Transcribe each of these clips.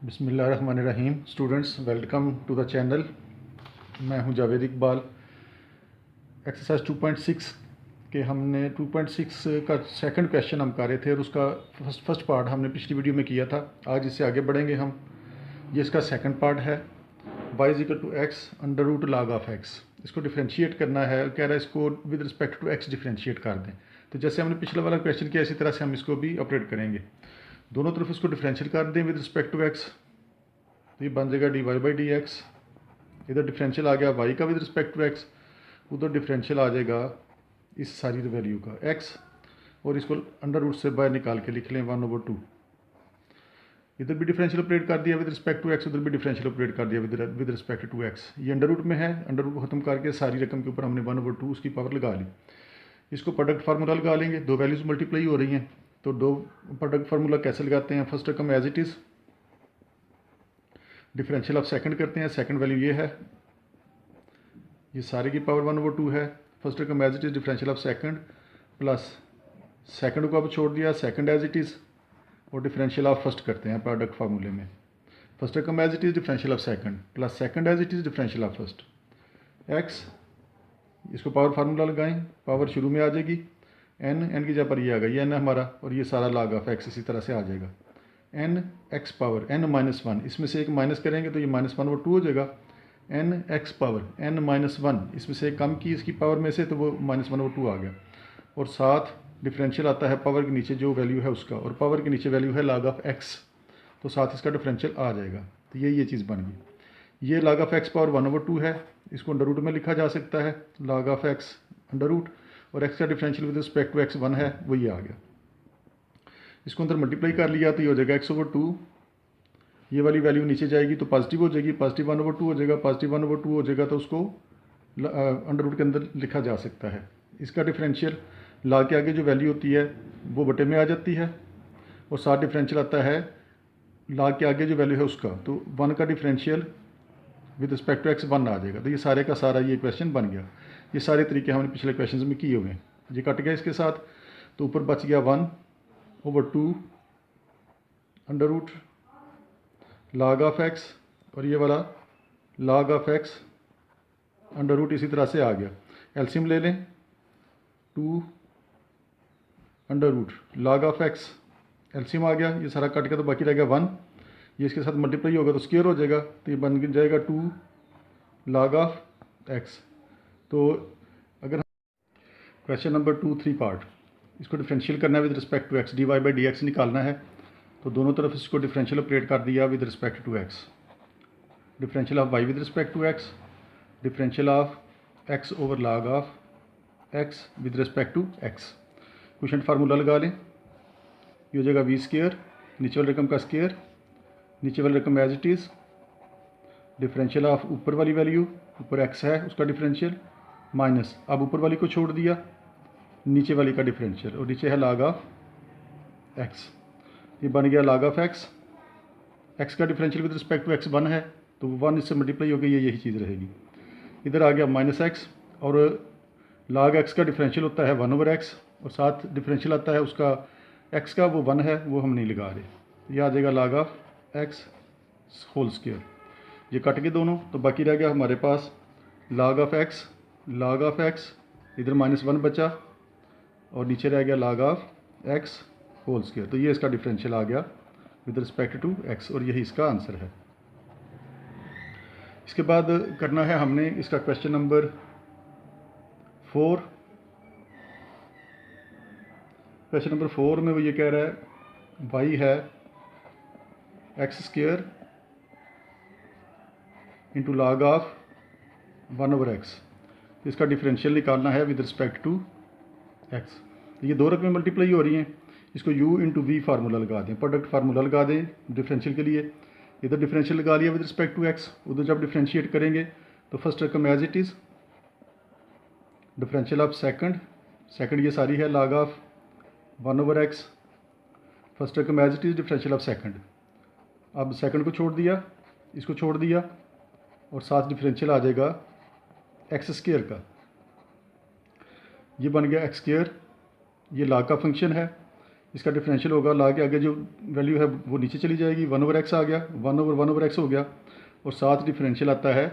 बिस्मिल्लाहिर्रहमानिर्रहीम। Students, welcome to the channel. मैं हूं जावेद इकबाल। एक्सरसाइज 2.6 के हमने 2.6 का सेकंड क्वेश्चन हम कर रहे थे और उसका फर्स्ट पार्ट हमने पिछली वीडियो में किया था। आज इससे आगे बढ़ेंगे हम। ये इसका सेकंड पार्ट है। y is equal to x under root log of x. इसको डिफ्रेंशिएट करना है। कह रहा है इसको with respect to x differentiate कर दें। तो जैसे हमने पिछला वाला क्वेश्चन किया इसी तरह से हम इसको भी ऑपरेट करेंगे। दोनों तरफ इसको डिफरेंशियल कर दें विद रिस्पेक्ट टू एक्स। तो ये बन जाएगा d y by d x. इधर डिफरेंशियल आ गया वाई का विद रिस्पेक्ट टू एक्स, उधर डिफरेंशियल आ जाएगा इस सारी वैल्यू का एक्स, और इसको अंडर रूट से बाहर निकाल के लिख लें 1/2। इधर भी डिफरेंशियल ऑपरेट कर दिया विद रिस्पेक्ट टू एक्स, उधर भी डिफरेंशियल ऑपरेट कर दिया विद रिस्पेक्ट टू एक्स। ये अंडर रूट में है, अंडर रूट को खत्म करके सारी रकम के ऊपर हमने 1/2 उसकी पावर लगा ली। इसको प्रोडक्ट फार्मूला लगा लेंगे। दो वैल्यूज मल्टीप्लाई हो रही हैं तो दो प्रोडक्ट फार्मूला कैसे लगाते हैं। फर्स्ट रकम as it is, differential of second करते हैं। सेकंड वैल्यू ये है, ये सारे की पावर 1/2 है। फर्स्ट रकम as it is differential of second plus second को अब छोड़ दिया, सेकंड एज इट इज़, और डिफरेंशियल ऑफ फर्स्ट करते हैं प्रोडक्ट फार्मूले में। फर्स्ट रकम as it is differential of second plus second as it is differential of first x. इसको पावर फार्मूला लगाएं, पावर शुरू में आ जाएगी एन की जगह पर ये आ गई, ये एन हमारा, और ये सारा लॉग ऑफ एक्स इसी तरह से आ जाएगा। एन एक्स पावर n-1, इसमें से एक माइनस करेंगे तो ये -1/2 हो जाएगा। एन एक्स पावर n-1, इसमें से एक कम की इसकी पावर में से तो वो -1/2 आ गया। और साथ डिफरेंशियल आता है पावर के नीचे जो वैल्यू है उसका, और पावर के नीचे वैल्यू है लॉग ऑफ एक्स, तो साथ इसका डिफरेंशियल आ जाएगा। तो ये चीज़ बन गई। ये लॉग ऑफ एक्स पावर 1/2 है, इसको अंडर रूट में लिखा जा सकता है log of x under root, और एक्स का differential with respect to x 1 है, वो ये आ गया। इसको अंदर मल्टीप्लाई कर लिया तो ये हो जाएगा x/2। ये वाली वैल्यू नीचे जाएगी तो पॉजिटिव हो जाएगी, पॉजिटिव 1/2 हो जाएगा। पॉजिटिव 1/2 हो जाएगा तो उसको अंडर रूट के अंदर लिखा जा सकता है। इसका डिफरेंशियल लॉग के आगे जो वैल्यू होती है वो बटे में आ जाती है, और साथ डिफरेंशियल आता है लॉग के आगे जो वैल्यू है उसका, तो 1 का differential with respect to x 1 आ जाएगा। तो ये सारे का सारा ये क्वेश्चन बन गया। ये सारे तरीके हमने पिछले क्वेश्चन में किए हुए हैं। ये कट गया इसके साथ, तो ऊपर बच गया 1/2 under root log of x, और ये वाला log of x under root इसी तरह से आ गया। एलसीएम ले लें, 2 under root log of x, LCM आ गया, ये सारा कट गया तो बाकी रह गया 1। ये इसके साथ मल्टीप्लाई होगा तो स्क्वायर हो जाएगा, तो ये बन जाएगा 2 लॉग ऑफ एक्स। तो अगर क्वेश्चन नंबर 2 3 पार्ट, इसको डिफरेंशियल करना है with respect to x, d y by d x निकालना है। तो दोनों तरफ इसको डिफरेंशियल ऑपरेट कर दिया with respect to x. Differential of y with respect to x, differential of x over log of x with respect to x. Question formula लगा लें, ये हो जाएगा v², नीचे वाली रकम का स्क्वायर, नीचे वाली रकम as it is, differential of ऊपर वाली वैल्यू, ऊपर एक्स है उसका डिफरेंशियल, माइनस अब ऊपर वाली को छोड़ दिया, नीचे वाली का डिफरेंशियल, और नीचे है लॉग ऑफ एक्स। ये बन गया लॉग ऑफ एक्स। एक्स का differential with respect to x 1 है, तो 1 इससे मल्टीप्लाई हो गई, ये यही चीज़ रहेगी। इधर आ गया -x, और लॉग एक्स का डिफरेंशियल होता है 1/x, और साथ डिफरेंशियल आता है उसका एक्स का, वो 1 है, वो हम नहीं लगा रहे। ये आ जाएगा log of x whole square. ये कट के दोनों, तो बाकी रह गया हमारे पास log of x, log of x, इधर -1 बचा, और नीचे रह गया log of x whole square. तो ये इसका डिफरेंशियल आ गया विद रिस्पेक्ट टू एक्स, और यही इसका आंसर है। इसके बाद करना है हमने इसका क्वेश्चन नंबर 4। क्वेश्चन नंबर 4 में वो ये कह रहा है वाई है x² into log of 1/x। इसका डिफरेंशियल निकालना है विद रिस्पेक्ट टू एक्स। ये दो रकमें मल्टीप्लाई हो रही हैं, इसको u इंटू वी फार्मूला लगा दें, प्रोडक्ट फार्मूला लगा दें डिफरेंशियल के लिए। इधर डिफरेंशियल लगा लिया विद रिस्पेक्ट टू एक्स, उधर जब डिफरेंशिएट करेंगे तो फर्स्ट रकम as it is, differential of second ये सारी है लॉग ऑफ 1/x, फर्स्ट रकम as it is differential of second. अब सेकंड को छोड़ दिया, इसको छोड़ दिया, और साथ डिफरेंशियल आ जाएगा x² का। ये बन गया x², ये लॉग का फंक्शन है, इसका डिफरेंशियल होगा, log के आगे जो वैल्यू है वो नीचे चली जाएगी, 1/x आ गया, 1/1/x हो गया, और साथ डिफरेंशियल आता है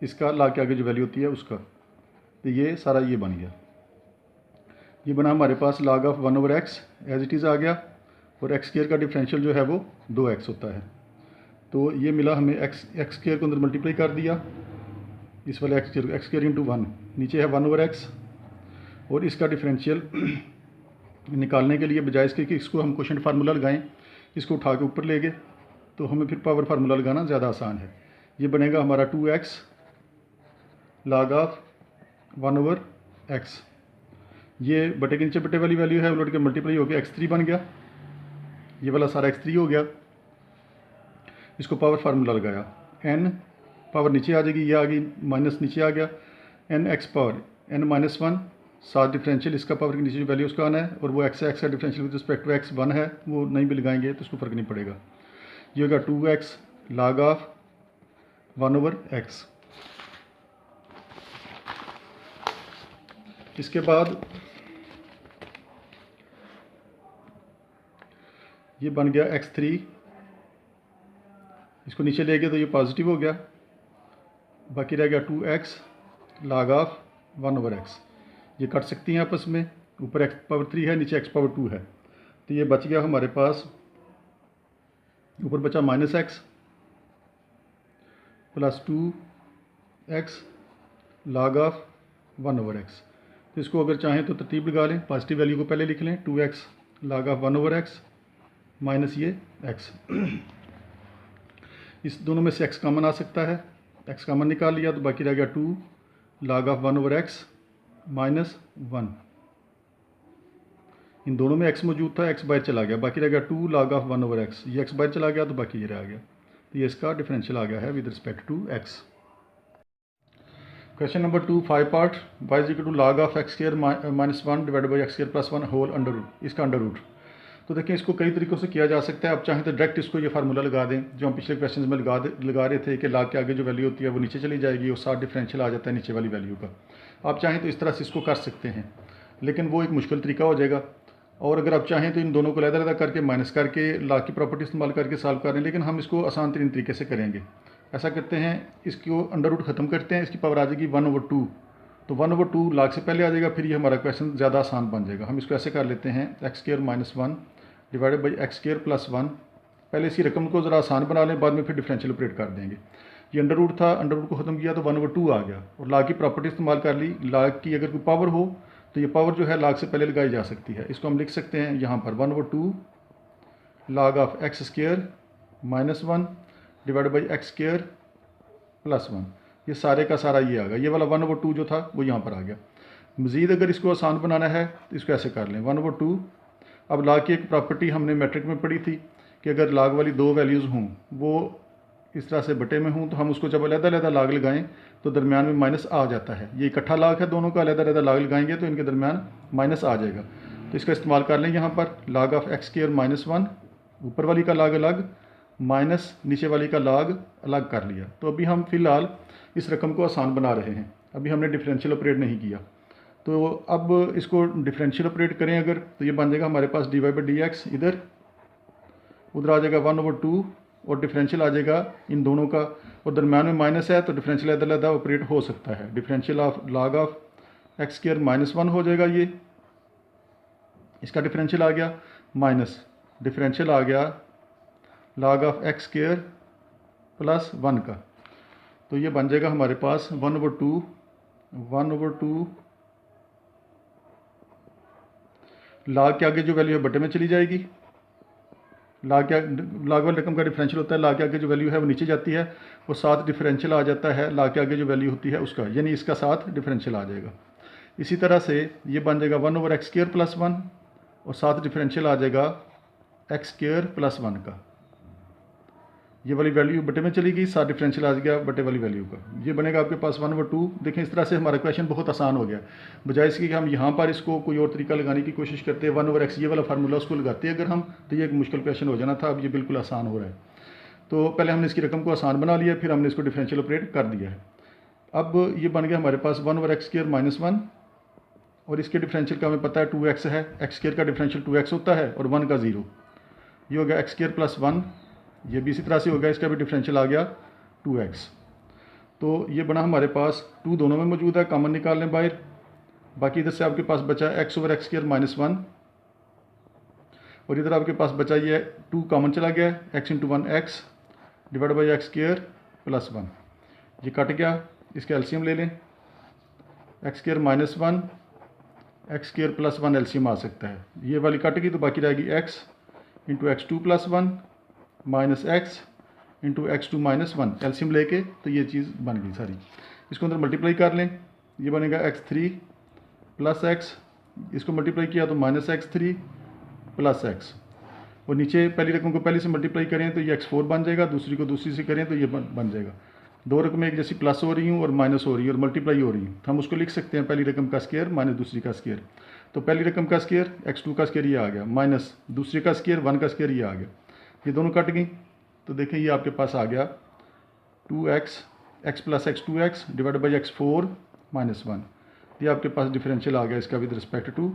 इसका log के आगे जो वैल्यू होती है उसका। तो ये सारा ये बन गया, ये बना हमारे पास log of 1/x as it is आ गया, और एक्स स्क्वायर का डिफरेंशियल जो है वो 2x होता है। तो ये मिला हमें, एक्स स्क्वायर को अंदर मल्टीप्लाई कर दिया, इस वाले एक्स स्क्वायर इंटू 1, नीचे है 1/x, और इसका डिफरेंशियल निकालने के लिए बजाय इसके कि इसको हम क्वोशिएंट फार्मूला लगाएं, इसको उठा के ऊपर ले गए, तो हमें फिर पावर फार्मूला लगाना ज़्यादा आसान है। ये बनेगा हमारा 2x log ऑफ 1/x, ये बटे के नीचे बटे वाली वैल्यू है, उलट के मल्टीप्लाई हो गया, x3 बन गया, ये वाला सारा x3 हो गया। इसको पावर फार्मूला लगाया, n पावर नीचे आ जाएगी, ये आ गई, माइनस नीचे आ गया, n(x) पावर n-1, साथ डिफरेंशियल इसका पावर के नीचे जो वैल्यू उसका आना है, और वो x का differential with respect to x 1 है, वो नहीं भी लगाएंगे तो उसको फ़र्क नहीं पड़ेगा। ये होगा 2x log ऑफ 1/x। इसके बाद ये बन गया x3, इसको नीचे ले गए तो ये पॉजिटिव हो गया, बाकी रह गया 2x log ऑफ 1/x। ये कट सकती हैं आपस में, ऊपर x⁻3 है, नीचे x⁻2 है, तो ये बच गया हमारे पास, ऊपर बचा -x plus 2x log of 1/x। तो इसको अगर चाहें तो तरतीब लगा लें, पॉजिटिव वैल्यू को पहले लिख लें, 2x log of 1/x minus ये x। इस दोनों में से x कॉमन आ सकता है, x कॉमन निकाल लिया तो बाकी रह गया 2 log ऑफ 1/x माइनस 1। इन दोनों में x मौजूद था, x बाहर चला गया, बाकी रह गया 2 log ऑफ 1/x, ये x बाहर चला गया तो बाकी ये रह गया। तो ये इसका डिफरेंशियल आ गया है with respect to x। Question number 2, 5 part, y is equal to log of x² -1 divided by x² plus 1 whole under root, इसका अंडर रूट। तो देखिए इसको कई तरीक़ों से किया जा सकता है, आप चाहें तो डायरेक्ट इसको ये फार्मूला लगा दें जो हम पिछले क्वेश्चन में लगा रहे थे कि log के आगे जो वैल्यू होती है वो नीचे चली जाएगी और साथ डिफरेंशियल आ जाता है नीचे वाली वैल्यू का। आप चाहें तो इस तरह से इसको कर सकते हैं, लेकिन वो एक मुश्किल तरीका हो जाएगा। और अगर आप चाहें तो इन दोनों को अलग-अलग करके माइनस करके log की प्रॉपर्टी इस्तेमाल करके सॉल्व करें, लेकिन हम इसको आसान तरीन तरीके से करेंगे। ऐसा करते हैं, इसको अंडर रूट ख़त्म करते हैं, इसकी पावर आ जाएगी 1/2, तो 1/2 log से पहले आ जाएगा, फिर ये हमारा क्वेश्चन ज़्यादा आसान बन जाएगा। हम इसको ऐसे कर लेते हैं, x² -1 divided by x² plus 1। पहले इसी रकम को ज़रा आसान बना लें, बाद में फिर डिफरेंशियल ऑपरेट कर देंगे। ये अंडर रूट था, अंडर रूट को ख़त्म किया तो 1/2 आ गया, और log की प्रॉपर्टी इस्तेमाल कर ली। log की अगर कोई पावर हो तो ये पावर जो है log से पहले लगाई जा सकती है। इसको हम लिख सकते हैं यहाँ पर 1/2 log of x² -1 divided by x² plus 1। ये सारे का सारा ये आ गया, ये वाला 1/2 जो था वो यहाँ पर आ गया। मज़ीद अगर इसको आसान बनाना है तो इसको ऐसे कर लें, 1/2। अब log की एक प्रॉपर्टी हमने मैट्रिक में पढ़ी थी कि अगर log वाली दो वैल्यूज़ हों, वो इस तरह से बटे में हूँ, तो हम उसको जब अलग-अलग log लगाएं तो दरमियान में माइनस आ जाता है। ये इकट्ठा log है, दोनों का अलग-अलग log लगाएंगे तो इनके दरमियान माइनस आ जाएगा। तो इसका इस्तेमाल कर लें यहाँ पर, log ऑफ x² -1, ऊपर वाली का log अलग, माइनस नीचे वाली का log अलग कर लिया। तो अभी हम फ़िलहाल इस रकम को आसान बना रहे हैं, अभी हमने डिफरेंशियल ऑपरेट नहीं किया। तो अब इसको डिफरेंशियल ऑपरेट करें अगर, तो ये बन जाएगा हमारे पास dy/dx, इधर उधर आ जाएगा 1/2, और डिफरेंशियल आ जाएगा इन दोनों का, और दरम्यान में माइनस है तो डिफरेंशियल अलग-अलग ऑपरेट हो सकता है। Differential of log of x² -1 हो जाएगा, ये इसका डिफरेंशियल आ गया, माइनस डिफरेंशियल आ गया log ऑफ x² प्लस 1 का। तो ये बन जाएगा हमारे पास 1/2 log के आगे जो वैल्यू है बटे में चली जाएगी। log वाली रकम का डिफरेंशियल होता है, log के आगे जो वैल्यू है वो नीचे जाती है, और साथ डिफरेंशियल आ जाता है log के आगे जो वैल्यू होती है उसका, यानी इसका साथ डिफरेंशियल आ जाएगा। इसी तरह से ये बन जाएगा 1/x² प्लस 1, और साथ डिफरेंशियल आ जाएगा x² प्लस 1 का। ये वाली वैल्यू बटे में चली गई, साथ डिफरेंशियल आ गया बटे वाली वैल्यू का। ये बनेगा आपके पास 1/2। देखें इस तरह से हमारा क्वेश्चन बहुत आसान हो गया। बजाय इसके कि हम यहाँ पर इसको कोई और तरीका लगाने की कोशिश करते हैं, 1/x ये वाला फार्मूला उसको लगाते हैं अगर हम, तो ये एक मुश्किल क्वेश्चन हो जाना था। अब ये बिल्कुल आसान हो रहा है। तो पहले हमने इसकी रकम को आसान बना लिया, फिर हमने इसको डिफरेंशियल ऑपरेट कर दिया है। अब ये बन गया हमारे पास 1/x² -1, और इसके डिफरेंशियल का हमें पता है 2x है, एक्स स्क्वायर का डिफरेंशियल 2x होता है और 1 का 0, ये हो गया एक्स स्क्वायर प्लस 1, ये भी इसी तरह से हो गया, इसका भी डिफरेंशियल आ गया 2x। तो ये बना हमारे पास 2 दोनों में मौजूद है, कॉमन निकाल लें बाहर। बाकी इधर से आपके पास बचा x over x square minus 1 और इधर आपके पास बचा ये 2 कॉमन चला गया, x into 1 x divide by x square plus 1, ये कट गया। इसका एलसीएम ले लें, x square minus 1 x square plus 1 LCM आ सकता है, ये वाली कट गई तो बाकी रहेगी x into x two plus 1 minus x into x two minus 1, LCM लेके तो ये चीज़ बन गई सारी। इसको अंदर मल्टीप्लाई कर लें, ये बनेगा x3 प्लस एक्स, इसको मल्टीप्लाई किया तो माइनस x3 प्लस एक्स, और नीचे पहली रकम को पहले से मल्टीप्लाई करें तो ये x4 बन जाएगा, दूसरी को दूसरी से करें तो ये बन जाएगा। दो रकमें एक जैसी प्लस हो रही हूँ और माइनस हो रही है और मल्टीप्लाई हो रही हूँ, तो हम उसको लिख सकते हैं पहली रकम का स्क्वायर माइनस दूसरी का स्क्वायर। तो पहली रकम का स्क्वायर x2 का स्क्वायर ये आ गया, माइनस दूसरी का स्क्वायर 1 का स्क्वायर ये आ गया, ये दोनों कट गई। तो देखें ये आपके पास आ गया 2x x plus x 2x divide by x4 minus 1, ये आपके पास डिफरेंशियल आ गया इसका विद रिस्पेक्ट टू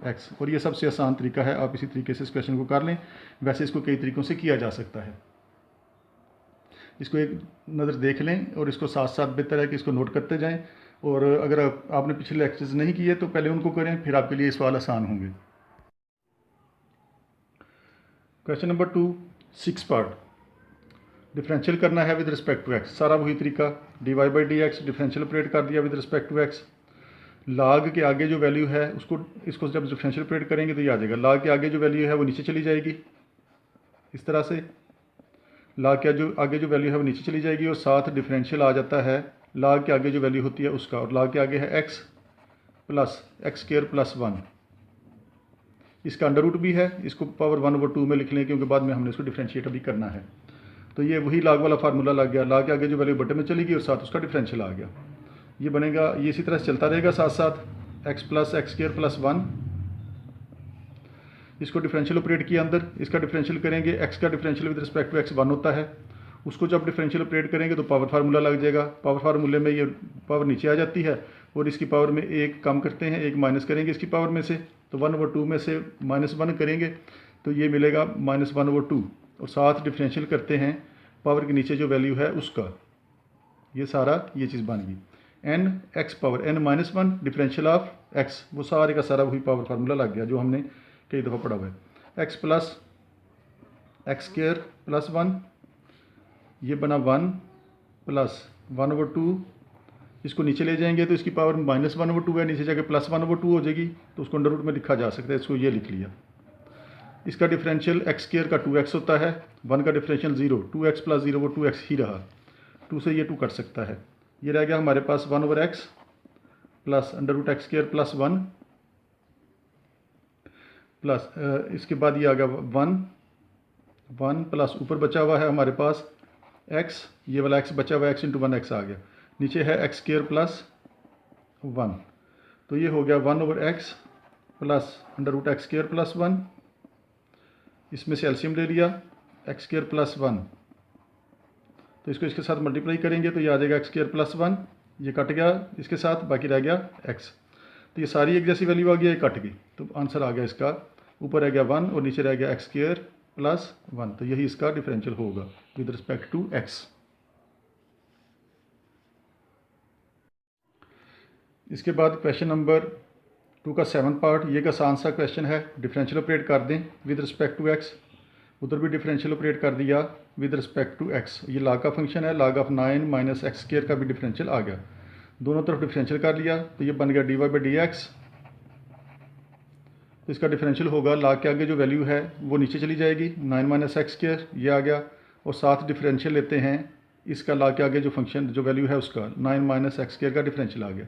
x। और ये सबसे आसान तरीका है, आप इसी तरीके से इस क्वेश्चन को कर लें। वैसे इसको कई तरीक़ों से किया जा सकता है, इसको एक नज़र देख लें और इसको साथ साथ बेहतर है कि इसको नोट करते जाएं। और अगर आपने पिछले लेक्चर्स नहीं किए तो पहले उनको करें, फिर आपके लिए सवाल आसान होंगे। क्वेश्चन नंबर 2, 6 पार्ट, डिफरेंशियल करना है विद रिस्पेक्ट टू एक्स। सारा वही तरीका, d y by d x differential operate कर दिया विद रिस्पेक्ट टू एक्स। लाग के आगे जो वैल्यू है इसको जब डिफरेंशियल ऑपरेट करेंगे तो ये आ जाएगा, लाग के आगे जो वैल्यू है वो नीचे चली जाएगी, इस तरह से लाग के जो आगे जो वैल्यू है वो नीचे चली जाएगी और साथ डिफरेंशियल आ जाता है लाग के आगे जो वैल्यू होती है उसका, और लाग के आगे है x plus x square plus 1, इसका अंडर रूट भी है, इसको पावर 1/2 में लिख लें क्योंकि बाद में हमने इसको डिफरेंशिएट अभी करना है। तो ये वही लाग वाला फार्मूला लग गया, लाग के आगे जो वैल्यू बटे में चलेगी और साथ उसका डिफरेंशियल आ गया, ये बनेगा, ये इसी तरह से चलता रहेगा साथ साथ x plus x square plus 1, इसको डिफरेंशियल ऑपरेट किया अंदर, इसका डिफरेंशियल करेंगे, एक्स का differential with respect to x 1 होता है, उसको जब डिफरेंशियल ऑपरेट करेंगे तो पावर फार्मूला लग जाएगा। पावर फार्मूले में ये पावर नीचे आ जाती है और इसकी पावर में एक कम करते हैं, एक माइनस करेंगे इसकी पावर में से, तो 1/2 में से -1 करेंगे तो ये मिलेगा -1/2, और साथ डिफरेंशियल करते हैं पावर के नीचे जो वैल्यू है उसका, ये सारा ये चीज़ बन गई। n x power n-1 differential of x, वो सारे का सारा वही पावर फार्मूला लग गया जो हमने कई दफ़ा पढ़ा हुआ है। x plus x square plus 1, ये बना 1 प्लस 1/2, इसको नीचे ले जाएंगे तो इसकी पावर -1/2 है, नीचे जाके +1/2 हो जाएगी, तो उसको अंडर रूट में लिखा जा सकता है, इसको ये लिख लिया। इसका डिफरेंशियल एक्स स्क्वायर का 2x होता है, 1 का डिफरेंशियल 0, 2x प्लस 0 वो 2x ही रहा, 2 से ये 2 कट सकता है, ये रह गया हमारे पास 1/x plus under root x square plus 1 plus इसके बाद ये आ गया 1 प्लस ऊपर बचा हुआ है हमारे पास x, ये वाला x बचा हुआ है, x इंटू 1x आ गया, नीचे है एक्स स्क्वायर प्लस 1, तो ये हो गया 1/x plus under root x square plus 1, इसमें से एलसीएम ले लिया एक्स स्क्वायर प्लस 1, तो इसको इसके साथ मल्टीप्लाई करेंगे तो ये आ जाएगा एक्स स्क्वायर प्लस 1, ये कट गया इसके साथ, बाकी रह गया x, तो ये सारी एक जैसी वैल्यू आ गई, ये कट गई, तो आंसर आ गया इसका, ऊपर रह गया 1 और नीचे रह गया एक्स स्क्वायर प्लस 1, तो यही इसका डिफरेंशियल होगा विद रिस्पेक्ट टू x। इसके बाद क्वेश्चन नंबर 2 का 7 पार्ट, ये का आसान सा क्वेश्चन है, डिफरेंशियल ऑपरेट कर दें विद रिस्पेक्ट टू x, उधर भी डिफरेंशियल ऑपरेट कर दिया विद रिस्पेक्ट टू x, ये लाग का फंक्शन है, लाग ऑफ 9 माइनस एक्स स्क्वायर का भी डिफरेंशियल आ गया, दोनों तरफ डिफरेंशियल कर लिया तो ये बन गया d y by d x, तो इसका डिफरेंशियल होगा, लाग के आगे जो वैल्यू है वो नीचे चली जाएगी, 9 माइनस एक्स स्क्वायर ये आ गया, और साथ डिफरेंशियल लेते हैं इसका, लाग के आगे जो फंक्शन जो वैल्यू है उसका 9 माइनस एक्स स्क्वायर का डिफरेंशियल आ गया,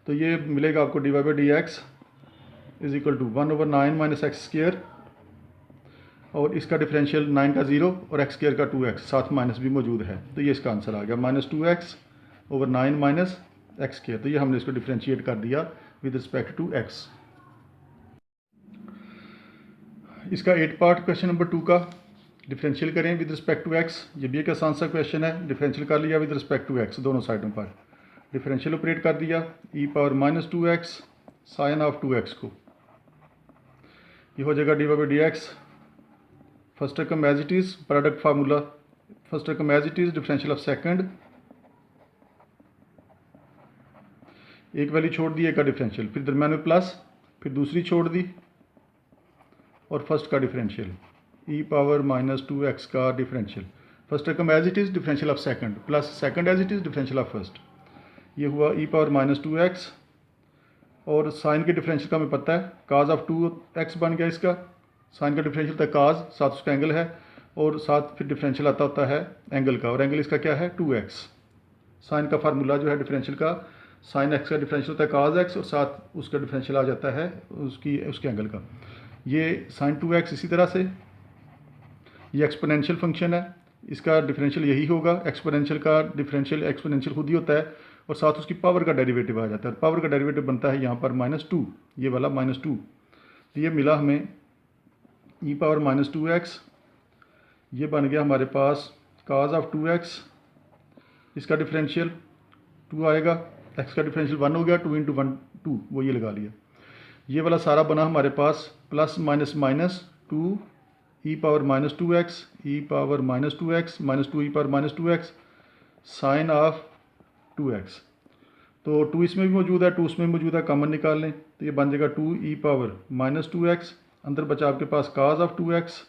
तो ये मिलेगा आपको d y by d x is equal to 1/9 minus x square, और इसका डिफरेंशियल 9 का 0 और एक्स स्क्वायर का 2x, साथ माइनस भी मौजूद है, तो ये इसका आंसर आ गया -2x/9 माइनस एक्स स्क्वायर, तो ये हमने इसको डिफरेंशिएट कर दिया विद रिस्पेक्ट टू x। इसका 8 पार्ट क्वेश्चन नंबर 2 का, डिफरेंशियल करें विद रिस्पेक्ट टू x, ये भी एक आसान सा क्वेश्चन है, डिफरेंशियल कर लिया विद रिस्पेक्ट टू x दोनों साइडों पर, डिफरेंशियल ऑपरेट कर दिया e power -2x sine of 2x को, ये हो जाएगा d y by d x. First term as it is, product formula, first term as it is, differential of second, एक वैल्यू छोड़ दी, एक का डिफरेंशियल, फिर दरम्यान में प्लस, फिर दूसरी छोड़ दी और फर्स्ट का डिफरेंशियल, ई पावर माइनस 2x का differential, first term as it is, differential of second, plus second as it is, differential of first, ये हुआ ई पावर माइनस 2x। और साइन के डिफरेंशियल का हमें पता है, काज ऑफ 2x बन गया इसका, साइन का डिफरेंशियल था काज, साथ उसका एंगल है, और साथ फिर डिफरेंशियल आता होता है एंगल का, और एंगल इसका क्या है 2x। साइन का फार्मूला जो है डिफरेंशियल का, साइन x का डिफरेंशियल होता है काज x, और साथ उसका डिफरेंशियल आ जाता है उसके एंगल का। ये साइन 2x इसी तरह से, ये एक्सपोनेंशियल फंक्शन है, इसका डिफरेंशियल यही होगा, एक्सपोनेंशियल का डिफरेंशियल एक्सपोनेंशियल खुद ही होता है, और साथ उसकी पावर का डेरिवेटिव आ जाता है, पावर का डेरिवेटिव बनता है यहाँ पर -2, ये वाला -2। तो ये मिला हमें ई पावर माइनस 2x, ये बन गया हमारे पास काज ऑफ 2x, इसका डिफरेंशियल 2 आएगा, x का डिफरेंशियल 1 हो गया, 2 × 1 2, वो ये लगा लिया। ये वाला सारा बना हमारे पास plus minus minus 2 e power minus 2x, e power minus 2x, -2 e power minus 2x, sine of 2x। तो 2 इसमें भी मौजूद है, 2 उसमें मौजूद है, कॉमन निकाल लें तो ये बन जाएगा 2 ई पावर माइनस 2x, अंदर बचा आपके पास काज ऑफ 2x,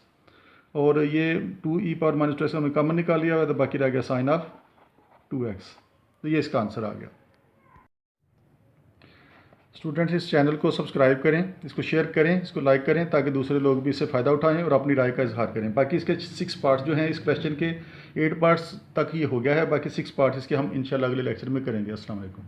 और ये 2 ई पावर माइनस 2x हमने कॉमन निकाल लिया हुआ, तो बाकी रह गया साइन ऑफ 2x। तो ये इसका आंसर आ गया। स्टूडेंट्स, इस चैनल को सब्सक्राइब करें, इसको शेयर करें, इसको लाइक करें, ताकि दूसरे लोग भी इससे फ़ायदा उठाएं और अपनी राय का इजहार करें। बाकी इसके 6 पार्ट्स जो हैं इस क्वेश्चन के, 8 पार्ट्स तक ये हो गया है, बाकी 6 पार्ट्स इसके हम इंशाल्लाह अगले लेक्चर में करेंगे। अस्सलाम वालेकुम।